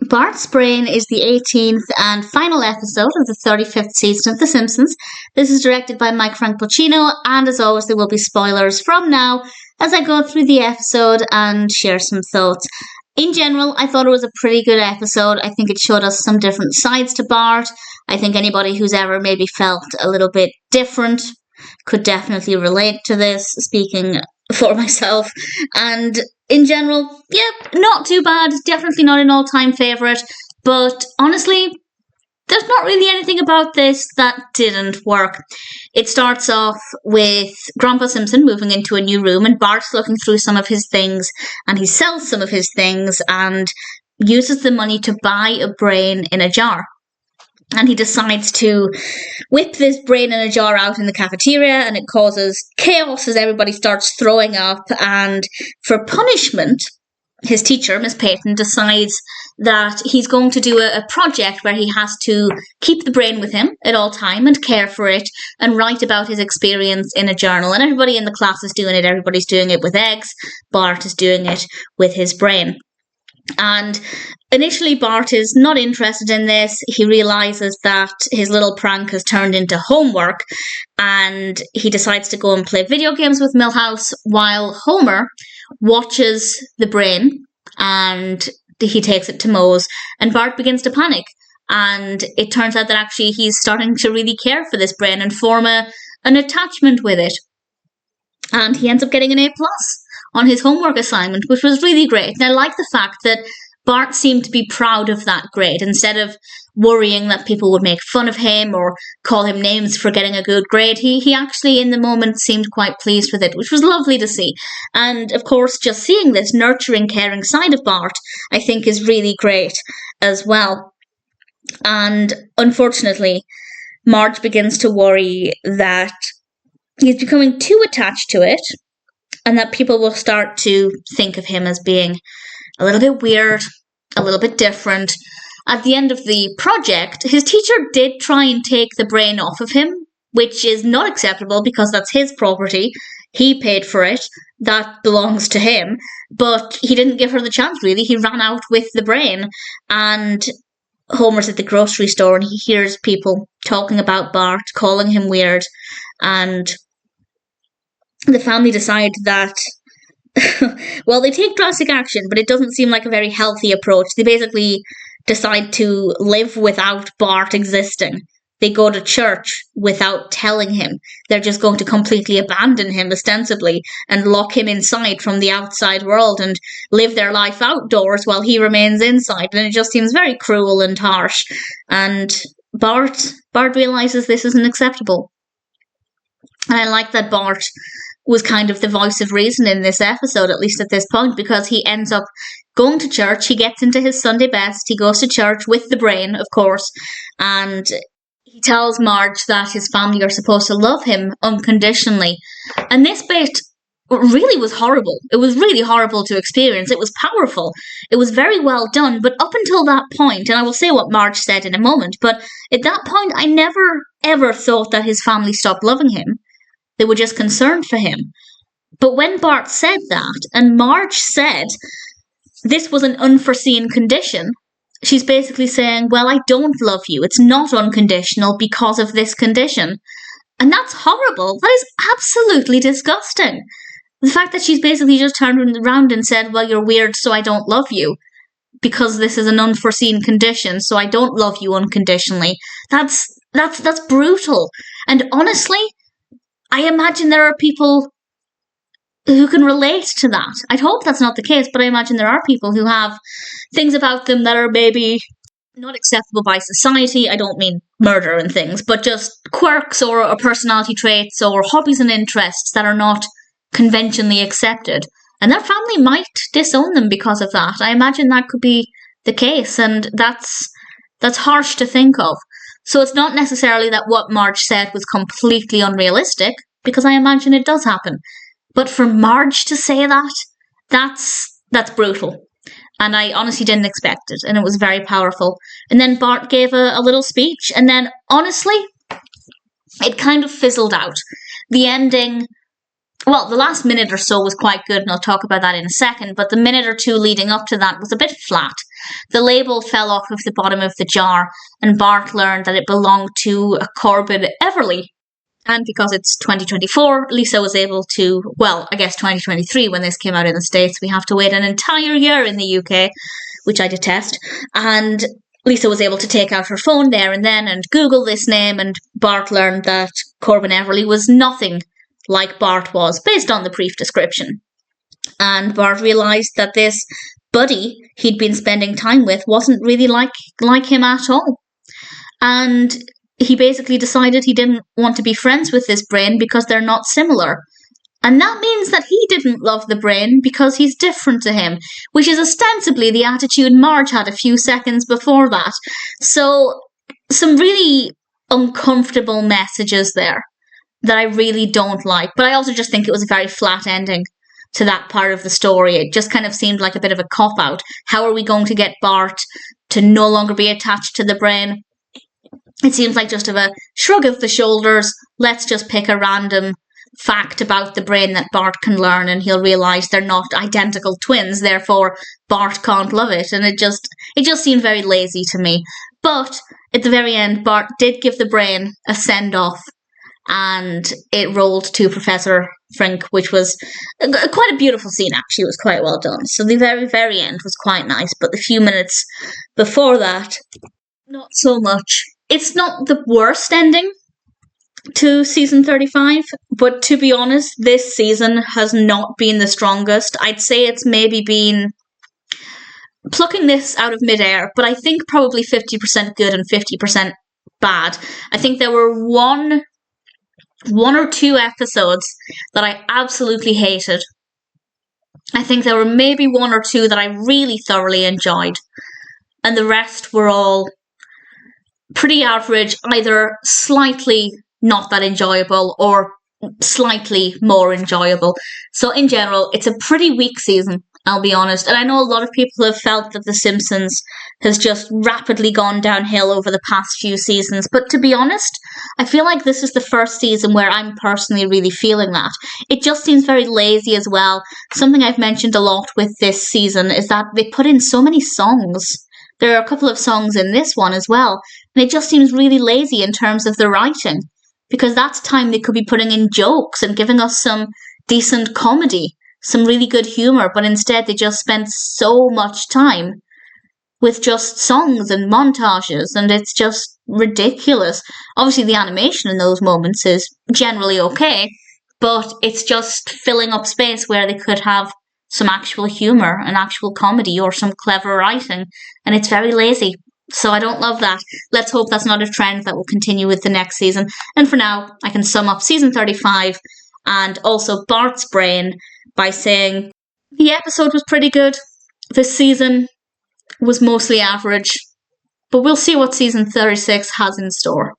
Bart's Brain is the 18th and final episode of the 35th season of The Simpsons. This is directed by Mike Frank Polcino, and as always there will be spoilers from now as I go through the episode and share some thoughts. In general, I thought it was a pretty good episode. I think it showed us some different sides to Bart. I think anybody who's ever maybe felt a little bit different could definitely relate to this, speaking for myself. And in general, yeah, not too bad. Definitely not an all-time favourite. But honestly, there's not really anything about this that didn't work. It starts off with Grandpa Simpson moving into a new room, and Bart's looking through some of his things, and he sells some of his things and uses the money to buy a brain in a jar. And he decides to whip this brain in a jar out in the cafeteria, and it causes chaos as everybody starts throwing up. And for punishment, his teacher, Miss Peyton, decides that he's going to do a project where he has to keep the brain with him at all time and care for it and write about his experience in a journal. And everybody in the class is doing it. Everybody's doing it with eggs. Bart is doing it with his brain. And initially Bart is not interested in this. He realises that his little prank has turned into homework, and he decides to go and play video games with Milhouse while Homer watches the brain and he takes it to Moe's, and Bart begins to panic. And it turns out that actually he's starting to really care for this brain and form an attachment with it. And he ends up getting an A+ on his homework assignment, which was really great. And I like the fact that Bart seemed to be proud of that grade, instead of worrying that people would make fun of him or call him names for getting a good grade. He actually, in the moment, seemed quite pleased with it, which was lovely to see. And, of course, just seeing this nurturing, caring side of Bart, I think is really great as well. And, unfortunately, Marge begins to worry that he's becoming too attached to it, and that people will start to think of him as being a little bit weird, a little bit different. At the end of the project, his teacher did try and take the brain off of him, which is not acceptable because that's his property. He paid for it. That belongs to him. But he didn't give her the chance, really. He ran out with the brain. And Homer's at the grocery store and he hears people talking about Bart, calling him weird. And the family decide that, well, they take drastic action, but it doesn't seem like a very healthy approach. They basically decide to live without Bart existing. They go to church without telling him. They're just going to completely abandon him, ostensibly, and lock him inside from the outside world and live their life outdoors while he remains inside. And it just seems very cruel and harsh. And Bart realises this isn't acceptable. And I like that Bart was kind of the voice of reason in this episode, at least at this point, because he ends up going to church. He gets into his Sunday best. He goes to church with the brain, of course, and he tells Marge that his family are supposed to love him unconditionally. And this bit really was horrible. It was really horrible to experience. It was powerful. It was very well done. But up until that point, and I will say what Marge said in a moment, but at that point, I never, ever thought that his family stopped loving him. They were just concerned for him. But when Bart said that, and Marge said this was an unforeseen condition, she's basically saying, well, I don't love you. It's not unconditional because of this condition. And that's horrible. That is absolutely disgusting. The fact that she's basically just turned around and said, well, you're weird, so I don't love you. Because this is an unforeseen condition, so I don't love you unconditionally. That's brutal. And honestly, I imagine there are people who can relate to that. I'd hope that's not the case, but I imagine there are people who have things about them that are maybe not acceptable by society. I don't mean murder and things, but just quirks or personality traits or hobbies and interests that are not conventionally accepted. And their family might disown them because of that. I imagine that could be the case, and that's harsh to think of. So it's not necessarily that what Marge said was completely unrealistic, because I imagine it does happen. But for Marge to say that, that's brutal. And I honestly didn't expect it, and it was very powerful. And then Bart gave a little speech, and then, honestly, it kind of fizzled out. The ending, well, the last minute or so was quite good, and I'll talk about that in a second, but the minute or two leading up to that was a bit flat. the label fell off of the bottom of the jar, and Bart learned that it belonged to a Corbin Everly. And because it's 2024, Lisa was able to, well, I guess 2023 when this came out in the States, we have to wait an entire year in the UK, which I detest. And Lisa was able to take out her phone there and then and Google this name, and Bart learned that Corbin Everly was nothing like Bart was, based on the brief description. And Bart realised that this buddy he'd been spending time with wasn't really like him at all. And he basically decided he didn't want to be friends with this brain because they're not similar. And that means that he didn't love the brain because he's different to him, which is ostensibly the attitude Marge had a few seconds before that. So, some really uncomfortable messages there that I really don't like. But I also just think it was a very flat ending to that part of the story. It just kind of seemed like a bit of a cop-out. How are we going to get Bart to no longer be attached to the brain? It seems like just a shrug of the shoulders. Let's just pick a random fact about the brain that Bart can learn, and he'll realise they're not identical twins, therefore Bart can't love it. And it just seemed very lazy to me. But at the very end, Bart did give the brain a send-off, and it rolled to Professor Frink, which was quite a beautiful scene, actually. It was quite well done. So the very, very end was quite nice, but the few minutes before that, not so much. It's not the worst ending to season 35, but to be honest, this season has not been the strongest. I'd say it's maybe been, plucking this out of midair, but I think probably 50% good and 50% bad. I think there were one or two episodes that I absolutely hated. I think there were maybe one or two that I really thoroughly enjoyed, and the rest were all pretty average, either slightly not that enjoyable or slightly more enjoyable. So in general, it's a pretty weak season, I'll be honest. And I know a lot of people have felt that The Simpsons has just rapidly gone downhill over the past few seasons. But to be honest, I feel like this is the first season where I'm personally really feeling that. It just seems very lazy as well. Something I've mentioned a lot with this season is that they put in so many songs. There are a couple of songs in this one as well. And it just seems really lazy in terms of the writing, because that's time they could be putting in jokes and giving us some decent comedy, some really good humour, but instead they just spent so much time with just songs and montages, and it's just ridiculous. Obviously the animation in those moments is generally okay, but it's just filling up space where they could have some actual humour and actual comedy or some clever writing, and it's very lazy. So I don't love that. Let's hope that's not a trend that will continue with the next season. And for now, I can sum up season 35 and also Bart's brain by saying the episode was pretty good. This season was mostly average. But we'll see what season 36 has in store.